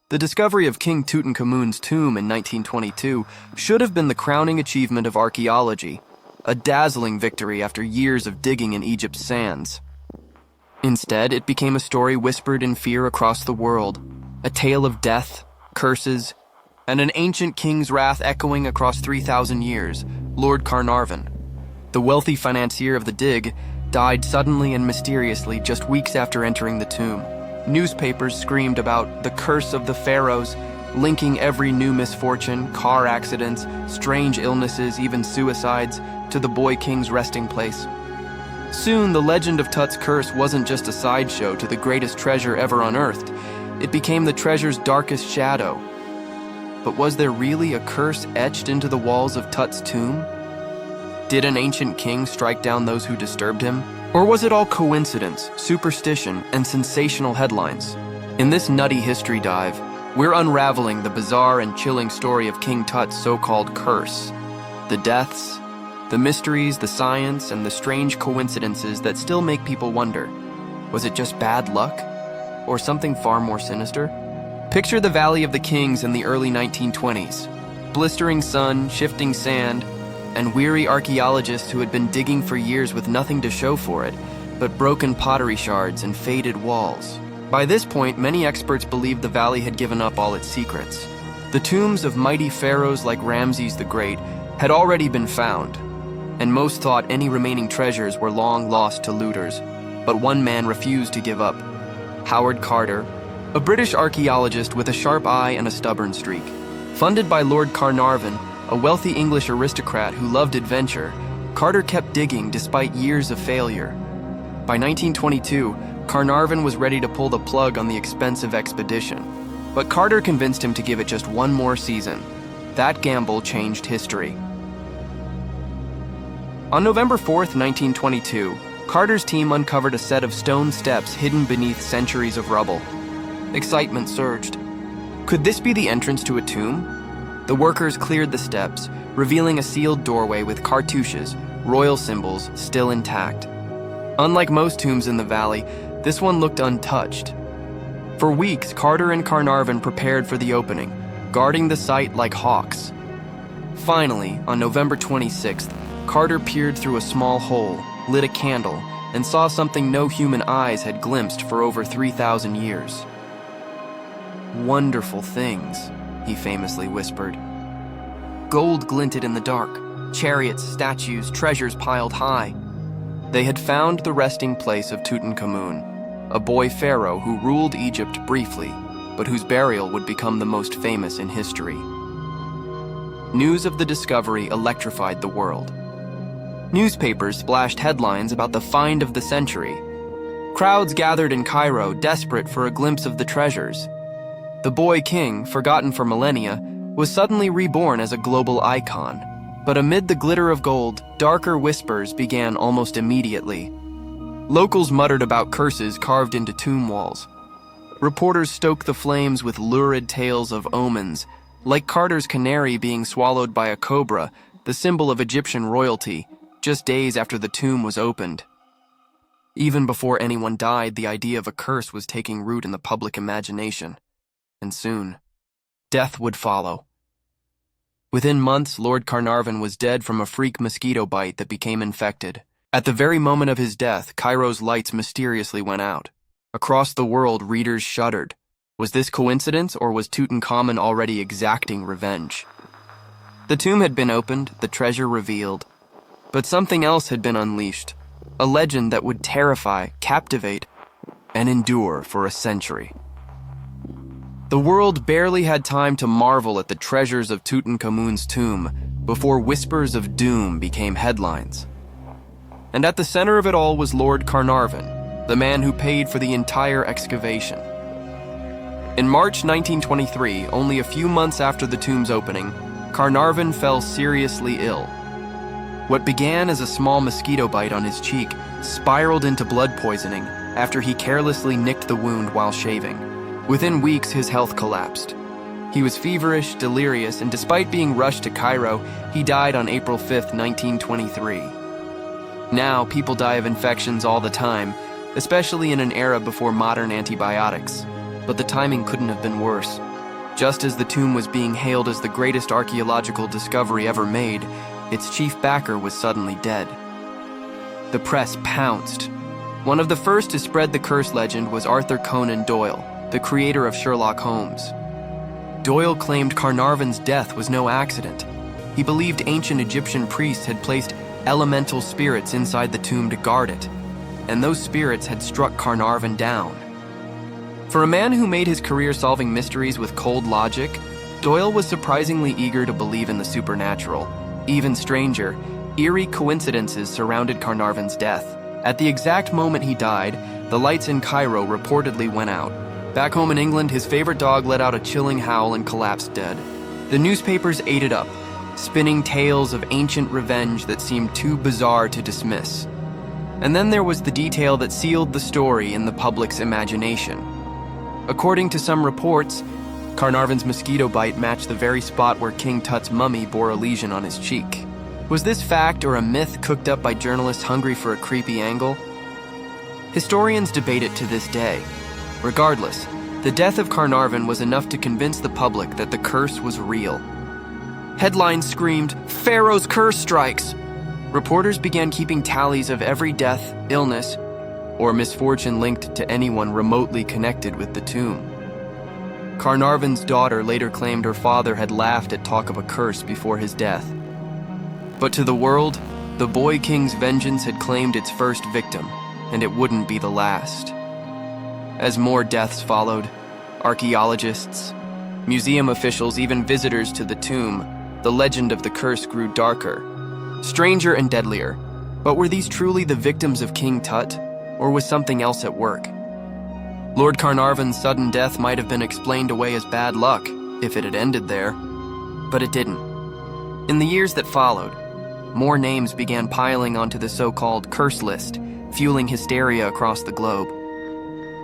The discovery of King Tutankhamun's tomb in 1922 should have been the crowning achievement of archaeology, a dazzling victory after years of digging in Egypt's sands. Instead, it became a story whispered in fear across the world, a tale of death, curses, and an ancient king's wrath echoing across 3,000 years, Lord Carnarvon. The wealthy financier of the dig died suddenly and mysteriously just weeks after entering the tomb. Newspapers screamed about the curse of the pharaohs, linking every new misfortune, car accidents, strange illnesses, even suicides, to the boy king's resting place. Soon, the legend of Tut's curse wasn't just a sideshow to the greatest treasure ever unearthed. It became the treasure's darkest shadow. But was there really a curse etched into the walls of Tut's tomb? Did an ancient king strike down those who disturbed him? Or was it all coincidence, superstition, and sensational headlines? In this nutty history dive, we're unraveling the bizarre and chilling story of King Tut's so-called curse. The deaths, the mysteries, the science, and the strange coincidences that still make people wonder. Was it just bad luck? Or something far more sinister? Picture the Valley of the Kings in the early 1920s. Blistering sun, shifting sand, and weary archaeologists who had been digging for years with nothing to show for it, but broken pottery shards and faded walls. By this point, many experts believed the valley had given up all its secrets. The tombs of mighty pharaohs like Ramses the Great had already been found, and most thought any remaining treasures were long lost to looters. But one man refused to give up. Howard Carter, a British archaeologist with a sharp eye and a stubborn streak. Funded by Lord Carnarvon, a wealthy English aristocrat who loved adventure, Carter kept digging despite years of failure. By 1922, Carnarvon was ready to pull the plug on the expensive expedition, but Carter convinced him to give it just one more season. That gamble changed history. On November 4th, 1922, Carter's team uncovered a set of stone steps hidden beneath centuries of rubble. Excitement surged. Could this be the entrance to a tomb? The workers cleared the steps, revealing a sealed doorway with cartouches, royal symbols, still intact. Unlike most tombs in the valley, this one looked untouched. For weeks, Carter and Carnarvon prepared for the opening, guarding the site like hawks. Finally, on November 26th, Carter peered through a small hole, lit a candle, and saw something no human eyes had glimpsed for over 3,000 years. "Wonderful things," he famously whispered. Gold glinted in the dark, chariots, statues, treasures piled high. They had found the resting place of Tutankhamun, a boy pharaoh who ruled Egypt briefly, but whose burial would become the most famous in history. News of the discovery electrified the world. Newspapers splashed headlines about the find of the century. Crowds gathered in Cairo, desperate for a glimpse of the treasures. The boy king, forgotten for millennia, was suddenly reborn as a global icon. But amid the glitter of gold, darker whispers began almost immediately. Locals muttered about curses carved into tomb walls. Reporters stoked the flames with lurid tales of omens, like Carter's canary being swallowed by a cobra, the symbol of Egyptian royalty, just days after the tomb was opened. Even before anyone died, the idea of a curse was taking root in the public imagination. And soon, death would follow. Within months, Lord Carnarvon was dead from a freak mosquito bite that became infected. At the very moment of his death, Cairo's lights mysteriously went out. Across the world, readers shuddered. Was this coincidence, or was Tutankhamun already exacting revenge? The tomb had been opened, the treasure revealed. But something else had been unleashed, a legend that would terrify, captivate, and endure for a century. The world barely had time to marvel at the treasures of Tutankhamun's tomb before whispers of doom became headlines. And at the center of it all was Lord Carnarvon, the man who paid for the entire excavation. In March 1923, only a few months after the tomb's opening, Carnarvon fell seriously ill. What began as a small mosquito bite on his cheek spiraled into blood poisoning after he carelessly nicked the wound while shaving. Within weeks, his health collapsed. He was feverish, delirious, and despite being rushed to Cairo, he died on April 5, 1923. Now, people die of infections all the time, especially in an era before modern antibiotics. But the timing couldn't have been worse. Just as the tomb was being hailed as the greatest archaeological discovery ever made, its chief backer was suddenly dead. The press pounced. One of the first to spread the curse legend was Arthur Conan Doyle, the creator of Sherlock Holmes. Doyle claimed Carnarvon's death was no accident. He believed ancient Egyptian priests had placed elemental spirits inside the tomb to guard it, and those spirits had struck Carnarvon down. For a man who made his career solving mysteries with cold logic, Doyle was surprisingly eager to believe in the supernatural. Even stranger, eerie coincidences surrounded Carnarvon's death. At the exact moment he died, the lights in Cairo reportedly went out. Back home in England, his favorite dog let out a chilling howl and collapsed dead. The newspapers ate it up, spinning tales of ancient revenge that seemed too bizarre to dismiss. And then there was the detail that sealed the story in the public's imagination. According to some reports, Carnarvon's mosquito bite matched the very spot where King Tut's mummy bore a lesion on his cheek. Was this fact or a myth cooked up by journalists hungry for a creepy angle? Historians debate it to this day. Regardless, the death of Carnarvon was enough to convince the public that the curse was real. Headlines screamed, "Pharaoh's curse strikes!" Reporters began keeping tallies of every death, illness, or misfortune linked to anyone remotely connected with the tomb. Carnarvon's daughter later claimed her father had laughed at talk of a curse before his death. But to the world, the boy king's vengeance had claimed its first victim, and it wouldn't be the last. As more deaths followed, archaeologists, museum officials, even visitors to the tomb, the legend of the curse grew darker, stranger and deadlier. But were these truly the victims of King Tut, or was something else at work? Lord Carnarvon's sudden death might have been explained away as bad luck, if it had ended there, but it didn't. In the years that followed, more names began piling onto the so-called curse list, fueling hysteria across the globe.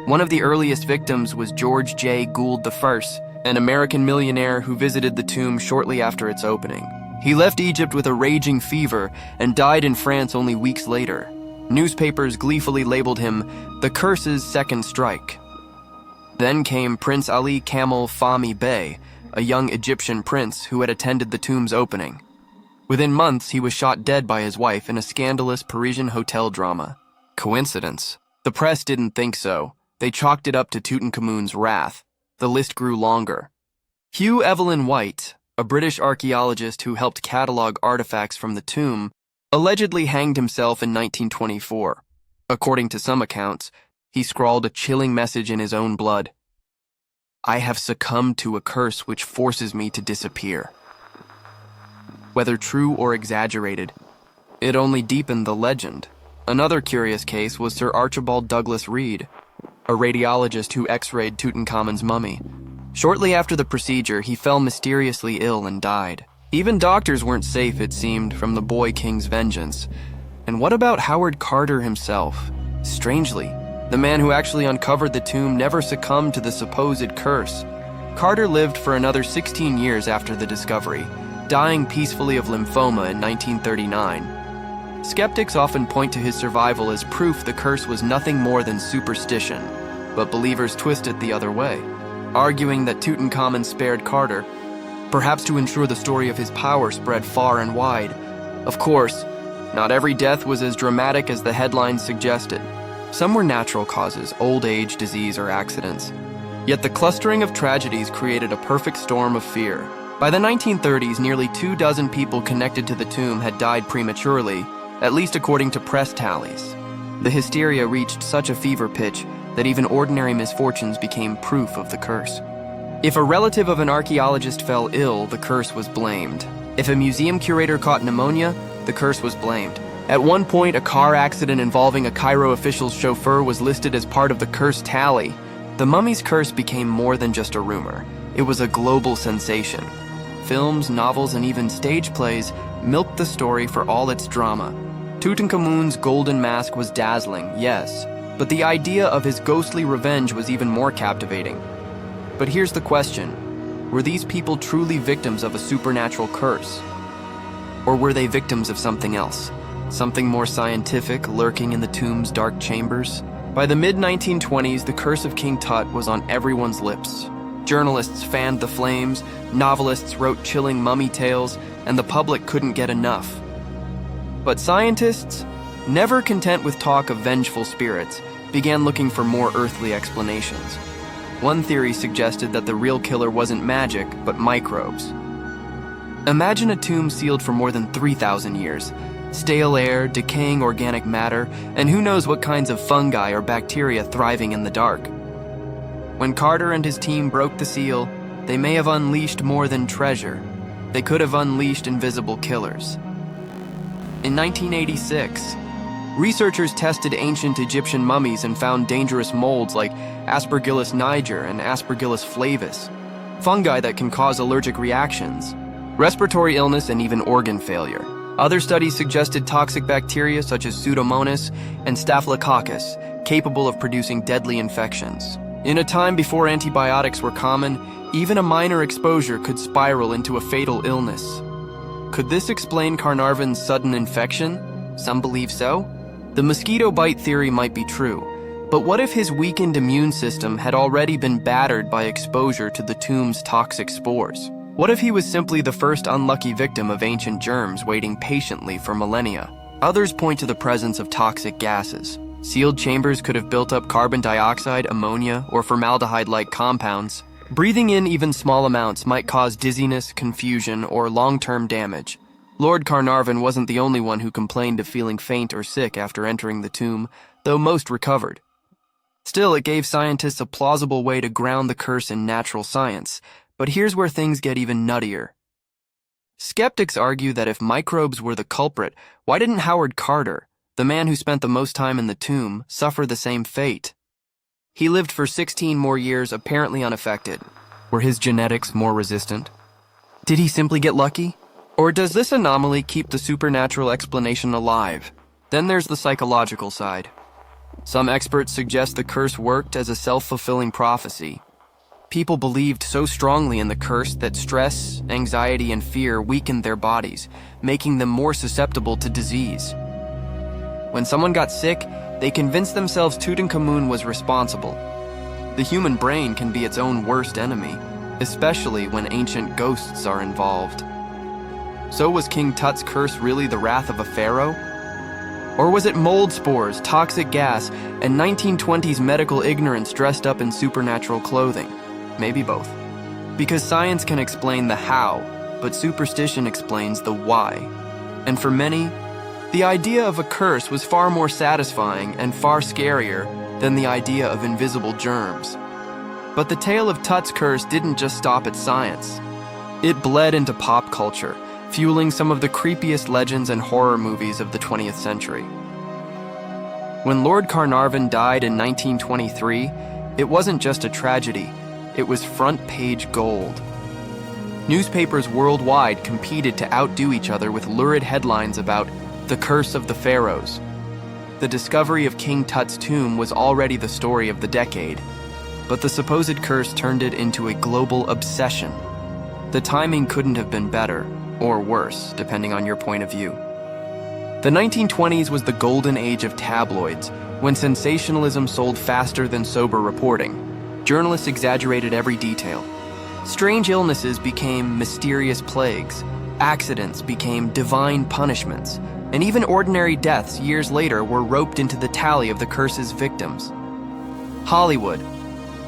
One of the earliest victims was George J. Gould I, an American millionaire who visited the tomb shortly after its opening. He left Egypt with a raging fever and died in France only weeks later. Newspapers gleefully labeled him the curse's second strike. Then came Prince Ali Kamel Fahmy Bey, a young Egyptian prince who had attended the tomb's opening. Within months, he was shot dead by his wife in a scandalous Parisian hotel drama. Coincidence? The press didn't think so. They chalked it up to Tutankhamun's wrath. The list grew longer. Hugh Evelyn White, a British archaeologist who helped catalog artifacts from the tomb, allegedly hanged himself in 1924. According to some accounts, he scrawled a chilling message in his own blood. "I have succumbed to a curse which forces me to disappear." Whether true or exaggerated, it only deepened the legend. Another curious case was Sir Archibald Douglas Reed, a radiologist who x-rayed Tutankhamun's mummy. Shortly after the procedure, he fell mysteriously ill and died. Even doctors weren't safe, it seemed, from the boy king's vengeance. And what about Howard Carter himself? Strangely, the man who actually uncovered the tomb never succumbed to the supposed curse. Carter lived for another 16 years after the discovery, dying peacefully of lymphoma in 1939. Skeptics often point to his survival as proof the curse was nothing more than superstition, but believers twist it the other way, arguing that Tutankhamun spared Carter, perhaps to ensure the story of his power spread far and wide. Of course, not every death was as dramatic as the headlines suggested. Some were natural causes, old age, disease, or accidents. Yet the clustering of tragedies created a perfect storm of fear. By the 1930s, nearly 24 people connected to the tomb had died prematurely, at least according to press tallies. The hysteria reached such a fever pitch that even ordinary misfortunes became proof of the curse. If a relative of an archaeologist fell ill, the curse was blamed. If a museum curator caught pneumonia, the curse was blamed. At one point, a car accident involving a Cairo official's chauffeur was listed as part of the curse tally. The mummy's curse became more than just a rumor. It was a global sensation. Films, novels, and even stage plays milked the story for all its drama. Tutankhamun's golden mask was dazzling, yes, but the idea of his ghostly revenge was even more captivating. But here's the question: were these people truly victims of a supernatural curse? Or were they victims of something else? Something more scientific lurking in the tomb's dark chambers? By the mid-1920s, the Curse of King Tut was on everyone's lips. Journalists fanned the flames, novelists wrote chilling mummy tales, and the public couldn't get enough. But scientists, never content with talk of vengeful spirits, began looking for more earthly explanations. One theory suggested that the real killer wasn't magic, but microbes. Imagine a tomb sealed for more than 3,000 years. Stale air, decaying organic matter, and who knows what kinds of fungi or bacteria thriving in the dark. When Carter and his team broke the seal, they may have unleashed more than treasure. They could have unleashed invisible killers. In 1986, researchers tested ancient Egyptian mummies and found dangerous molds like Aspergillus niger and Aspergillus flavus, fungi that can cause allergic reactions, respiratory illness, and even organ failure. Other studies suggested toxic bacteria such as Pseudomonas and Staphylococcus, capable of producing deadly infections. In a time before antibiotics were common, even a minor exposure could spiral into a fatal illness. Could this explain Carnarvon's sudden infection? Some believe so. The mosquito bite theory might be true, but what if his weakened immune system had already been battered by exposure to the tomb's toxic spores? What if he was simply the first unlucky victim of ancient germs waiting patiently for millennia? Others point to the presence of toxic gases. Sealed chambers could have built up carbon dioxide, ammonia, or formaldehyde-like compounds. Breathing in even small amounts might cause dizziness, confusion, or long-term damage. Lord Carnarvon wasn't the only one who complained of feeling faint or sick after entering the tomb, though most recovered. Still, it gave scientists a plausible way to ground the curse in natural science. But here's where things get even nuttier. Skeptics argue that if microbes were the culprit, why didn't Howard Carter, the man who spent the most time in the tomb, suffer the same fate? He lived for 16 more years apparently unaffected. Were his genetics more resistant? Did he simply get lucky? Or does this anomaly keep the supernatural explanation alive? Then there's the psychological side. Some experts suggest the curse worked as a self-fulfilling prophecy. People believed so strongly in the curse that stress, anxiety, and fear weakened their bodies, making them more susceptible to disease. When someone got sick, they convinced themselves Tutankhamun was responsible. The human brain can be its own worst enemy, especially when ancient ghosts are involved. So was King Tut's curse really the wrath of a pharaoh? Or was it mold spores, toxic gas, and 1920s medical ignorance dressed up in supernatural clothing? Maybe both. Because science can explain the how, but superstition explains the why. And for many, the idea of a curse was far more satisfying and far scarier than the idea of invisible germs. But the tale of Tut's curse didn't just stop at science. It bled into pop culture, fueling some of the creepiest legends and horror movies of the 20th century. When Lord Carnarvon died in 1923, it wasn't just a tragedy. It was front-page gold. Newspapers worldwide competed to outdo each other with lurid headlines about the curse of the pharaohs. The discovery of King Tut's tomb was already the story of the decade, but the supposed curse turned it into a global obsession. The timing couldn't have been better, or worse, depending on your point of view. The 1920s was the golden age of tabloids, when sensationalism sold faster than sober reporting. Journalists exaggerated every detail. Strange illnesses became mysterious plagues, accidents became divine punishments, and even ordinary deaths years later were roped into the tally of the curse's victims. Hollywood,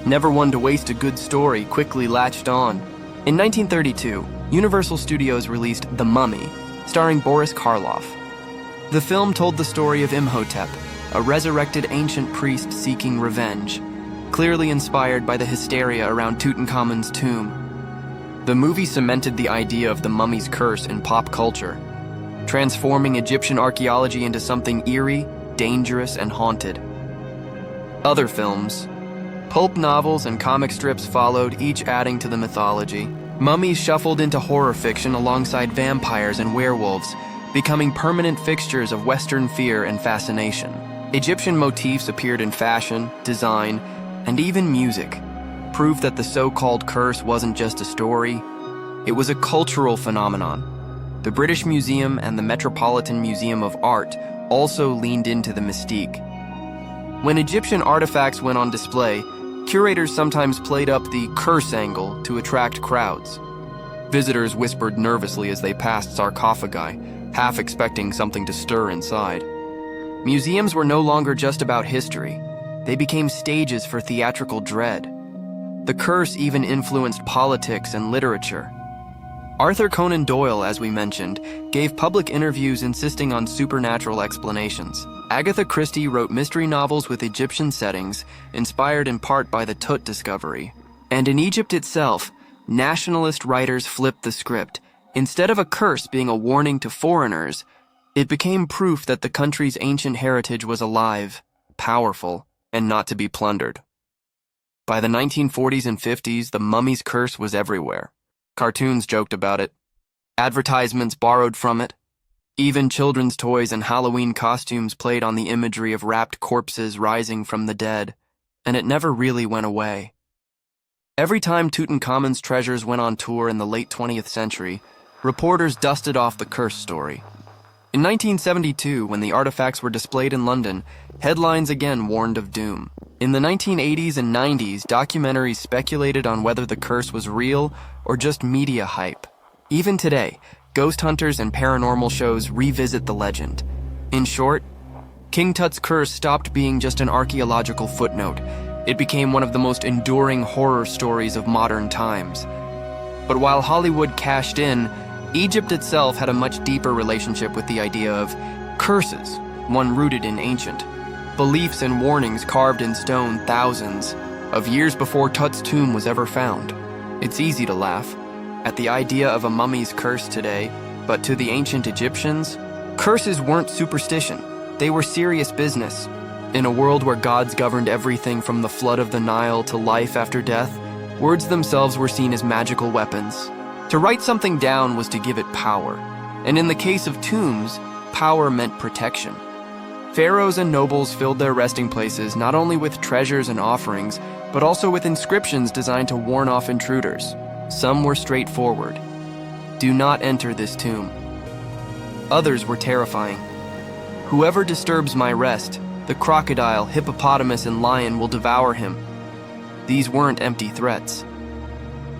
never one to waste a good story, quickly latched on. In 1932, Universal Studios released The Mummy, starring Boris Karloff. The film told the story of Imhotep, a resurrected ancient priest seeking revenge, clearly inspired by the hysteria around Tutankhamun's tomb. The movie cemented the idea of the mummy's curse in pop culture, transforming Egyptian archaeology into something eerie, dangerous, and haunted. Other films, pulp novels, and comic strips followed, each adding to the mythology. Mummies shuffled into horror fiction alongside vampires and werewolves, becoming permanent fixtures of Western fear and fascination. Egyptian motifs appeared in fashion, design, and even music, proof that the so-called curse wasn't just a story, it was a cultural phenomenon. The British Museum and the Metropolitan Museum of Art also leaned into the mystique. When Egyptian artifacts went on display, Curators sometimes played up the curse angle to attract crowds. Visitors whispered nervously as they passed sarcophagi, half expecting something to stir inside. Museums were no longer just about history. They became stages for theatrical dread. The curse even influenced politics and literature. Arthur Conan Doyle, as we mentioned, gave public interviews insisting on supernatural explanations. Agatha Christie wrote mystery novels with Egyptian settings, inspired in part by the Tut discovery. And in Egypt itself, nationalist writers flipped the script. Instead of a curse being a warning to foreigners, it became proof that the country's ancient heritage was alive, powerful, and not to be plundered. By the 1940s and 50s, the mummy's curse was everywhere. Cartoons joked about it. Advertisements borrowed from it. Even children's toys and Halloween costumes played on the imagery of wrapped corpses rising from the dead, and it never really went away. Every time Tutankhamun's treasures went on tour in the late 20th century, reporters dusted off the curse story. In 1972, when the artifacts were displayed in London, headlines again warned of doom. In the 1980s and 90s, documentaries speculated on whether the curse was real or just media hype. Even today, ghost hunters and paranormal shows revisit the legend. In short, King Tut's curse stopped being just an archaeological footnote. It became one of the most enduring horror stories of modern times. But while Hollywood cashed in, Egypt itself had a much deeper relationship with the idea of curses, one rooted in ancient beliefs and warnings carved in stone thousands of years before Tut's tomb was ever found. It's easy to laugh at the idea of a mummy's curse today, but to the ancient Egyptians, curses weren't superstition. They were serious business. In a world where gods governed everything from the flood of the Nile to life after death, words themselves were seen as magical weapons. To write something down was to give it power, and in the case of tombs, power meant protection. Pharaohs and nobles filled their resting places not only with treasures and offerings, but also with inscriptions designed to warn off intruders. Some were straightforward. "Do not enter this tomb." Others were terrifying. "Whoever disturbs my rest, the crocodile, hippopotamus, and lion will devour him." These weren't empty threats.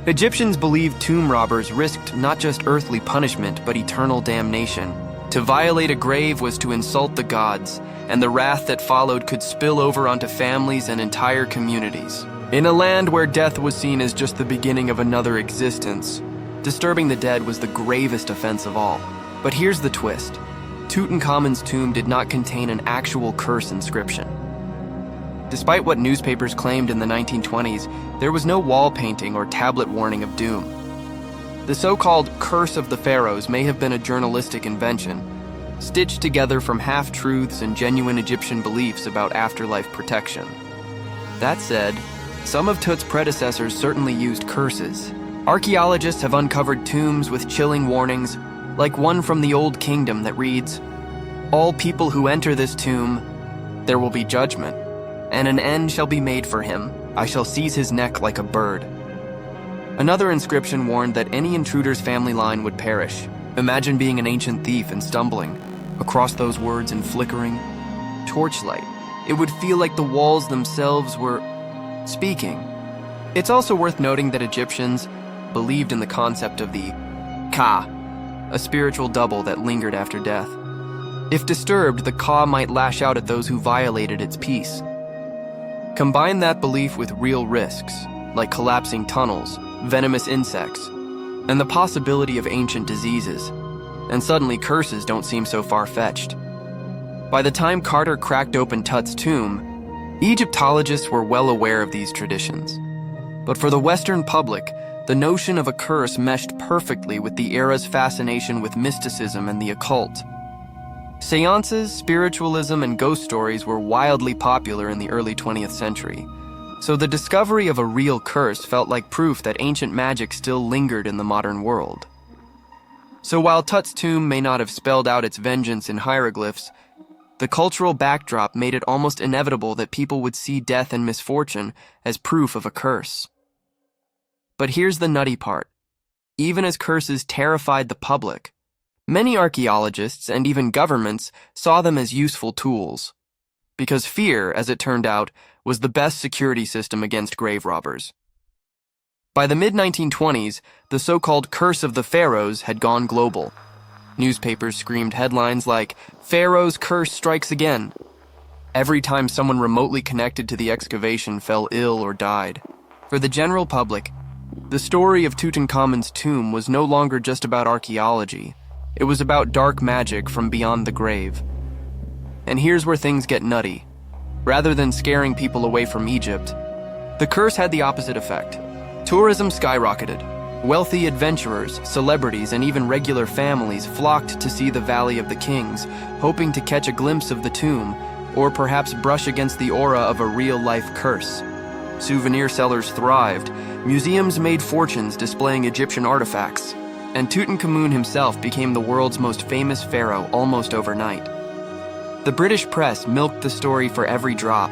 Egyptians believed tomb robbers risked not just earthly punishment, but eternal damnation. To violate a grave was to insult the gods, and the wrath that followed could spill over onto families and entire communities. In a land where death was seen as just the beginning of another existence, disturbing the dead was the gravest offense of all. But here's the twist. Tutankhamun's tomb did not contain an actual curse inscription. Despite what newspapers claimed in the 1920s, there was no wall painting or tablet warning of doom. The so-called Curse of the Pharaohs may have been a journalistic invention, stitched together from half-truths and genuine Egyptian beliefs about afterlife protection. That said, some of Tut's predecessors certainly used curses. Archaeologists have uncovered tombs with chilling warnings, like one from the Old Kingdom that reads, "All people who enter this tomb, there will be judgment, and an end shall be made for him. I shall seize his neck like a bird." Another inscription warned that any intruder's family line would perish. Imagine being an ancient thief and stumbling across those words in flickering torchlight. It would feel like the walls themselves were speaking. It's also worth noting that Egyptians believed in the concept of the Ka, a spiritual double that lingered after death. If disturbed, the Ka might lash out at those who violated its peace. Combine that belief with real risks, like collapsing tunnels, venomous insects, and the possibility of ancient diseases, and suddenly curses don't seem so far-fetched. By the time Carter cracked open Tut's tomb, Egyptologists were well aware of these traditions. But for the Western public, the notion of a curse meshed perfectly with the era's fascination with mysticism and the occult. Seances, spiritualism, and ghost stories were wildly popular in the early 20th century, so the discovery of a real curse felt like proof that ancient magic still lingered in the modern world. So while Tut's tomb may not have spelled out its vengeance in hieroglyphs, the cultural backdrop made it almost inevitable that people would see death and misfortune as proof of a curse. But here's the nutty part. Even as curses terrified the public, many archaeologists and even governments saw them as useful tools. because fear, as it turned out, was the best security system against grave robbers. By the mid-1920s, the so-called Curse of the Pharaohs had gone global. Newspapers screamed headlines like, "Pharaoh's curse strikes again," every time someone remotely connected to the excavation fell ill or died. For the general public, the story of Tutankhamun's tomb was no longer just about archaeology. It was about dark magic from beyond the grave. And here's where things get nutty. Rather than scaring people away from Egypt, the curse had the opposite effect. Tourism skyrocketed. Wealthy adventurers, celebrities, and even regular families flocked to see the Valley of the Kings, hoping to catch a glimpse of the tomb, or perhaps brush against the aura of a real-life curse. Souvenir sellers thrived, museums made fortunes displaying Egyptian artifacts, and Tutankhamun himself became the world's most famous pharaoh almost overnight. The British press milked the story for every drop.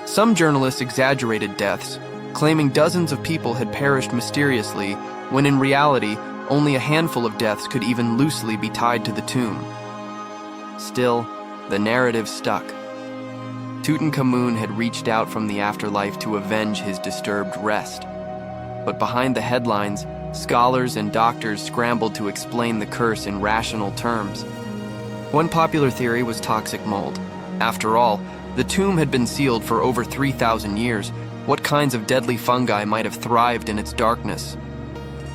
Some journalists exaggerated deaths, claiming dozens of people had perished mysteriously, when in reality, only a handful of deaths could even loosely be tied to the tomb. Still, the narrative stuck. Tutankhamun had reached out from the afterlife to avenge his disturbed rest. But behind the headlines, scholars and doctors scrambled to explain the curse in rational terms. One popular theory was toxic mold. After all, the tomb had been sealed for over 3,000 years. What kinds of deadly fungi might have thrived in its darkness?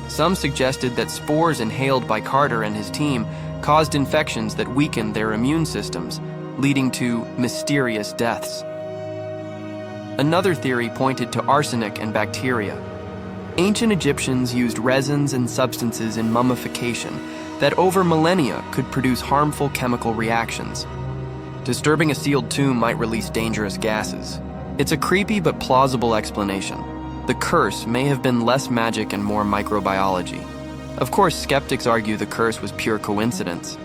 Some suggested that spores inhaled by Carter and his team caused infections that weakened their immune systems, leading to mysterious deaths. Another theory pointed to arsenic and bacteria. Ancient Egyptians used resins and substances in mummification that over millennia could produce harmful chemical reactions. Disturbing a sealed tomb might release dangerous gases. It's a creepy but plausible explanation. The curse may have been less magic and more microbiology. Of course, skeptics argue the curse was pure coincidence.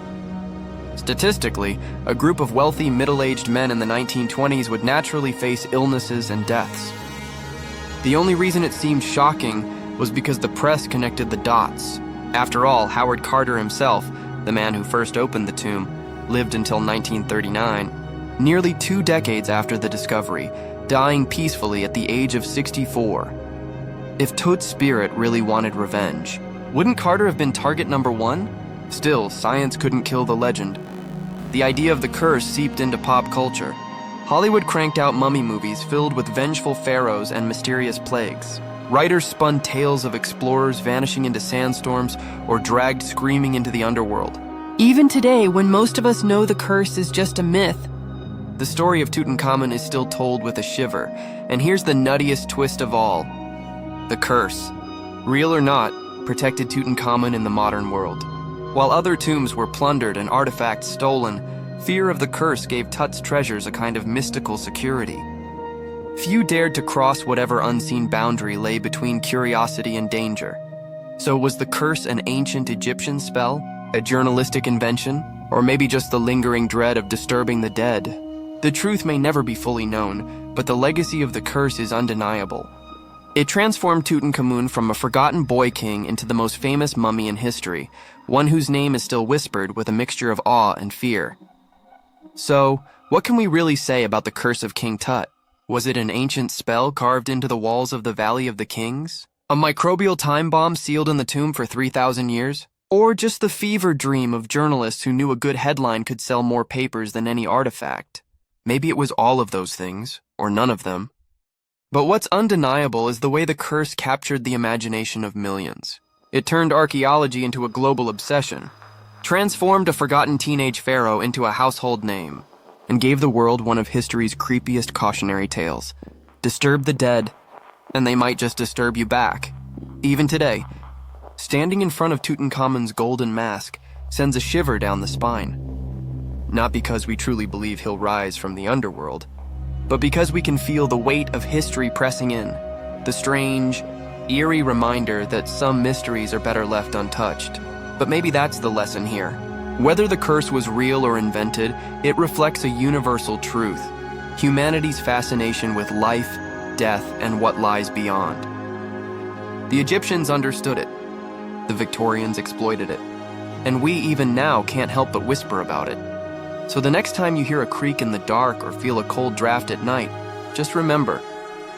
Statistically, a group of wealthy middle-aged men in the 1920s would naturally face illnesses and deaths. The only reason it seemed shocking was because the press connected the dots. After all, Howard Carter himself, the man who first opened the tomb, lived until 1939, nearly 2 decades after the discovery, dying peacefully at the age of 64. If Tut's spirit really wanted revenge, wouldn't Carter have been target number 1? Still, science couldn't kill the legend. The idea of the curse seeped into pop culture. Hollywood cranked out mummy movies filled with vengeful pharaohs and mysterious plagues. Writers spun tales of explorers vanishing into sandstorms or dragged screaming into the underworld. Even today, when most of us know the curse is just a myth, the story of Tutankhamun is still told with a shiver, and here's the nuttiest twist of all. The curse, real or not, protected Tutankhamun in the modern world. While other tombs were plundered and artifacts stolen, fear of the curse gave Tut's treasures a kind of mystical security. Few dared to cross whatever unseen boundary lay between curiosity and danger. So was the curse an ancient Egyptian spell, a journalistic invention, or maybe just the lingering dread of disturbing the dead? The truth may never be fully known, but the legacy of the curse is undeniable. It transformed Tutankhamun from a forgotten boy king into the most famous mummy in history, one whose name is still whispered with a mixture of awe and fear. So, what can we really say about the Curse of King Tut? Was it an ancient spell carved into the walls of the Valley of the Kings? A microbial time bomb sealed in the tomb for 3,000 years? Or just the fever dream of journalists who knew a good headline could sell more papers than any artifact? Maybe it was all of those things, or none of them. But what's undeniable is the way the curse captured the imagination of millions. It turned archaeology into a global obsession, transformed a forgotten teenage pharaoh into a household name, and gave the world one of history's creepiest cautionary tales. Disturb the dead, and they might just disturb you back. Even today, standing in front of Tutankhamun's golden mask sends a shiver down the spine. Not because we truly believe he'll rise from the underworld, but because we can feel the weight of history pressing in, the strange, eerie reminder that some mysteries are better left untouched. But maybe that's the lesson here. Whether the curse was real or invented, it reflects a universal truth: humanity's fascination with life, death, and what lies beyond. The Egyptians understood it. The Victorians exploited it. And we even now can't help but whisper about it. So the next time you hear a creak in the dark or feel a cold draft at night, just remember,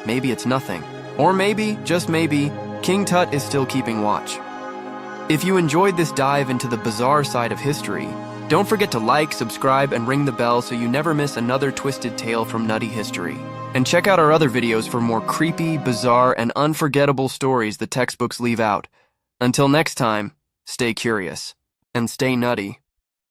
maybe it's nothing. Or maybe, just maybe, King Tut is still keeping watch. If you enjoyed this dive into the bizarre side of history, don't forget to like, subscribe, and ring the bell so you never miss another twisted tale from Nutty History. And check out our other videos for more creepy, bizarre, and unforgettable stories the textbooks leave out. Until next time, stay curious and stay nutty.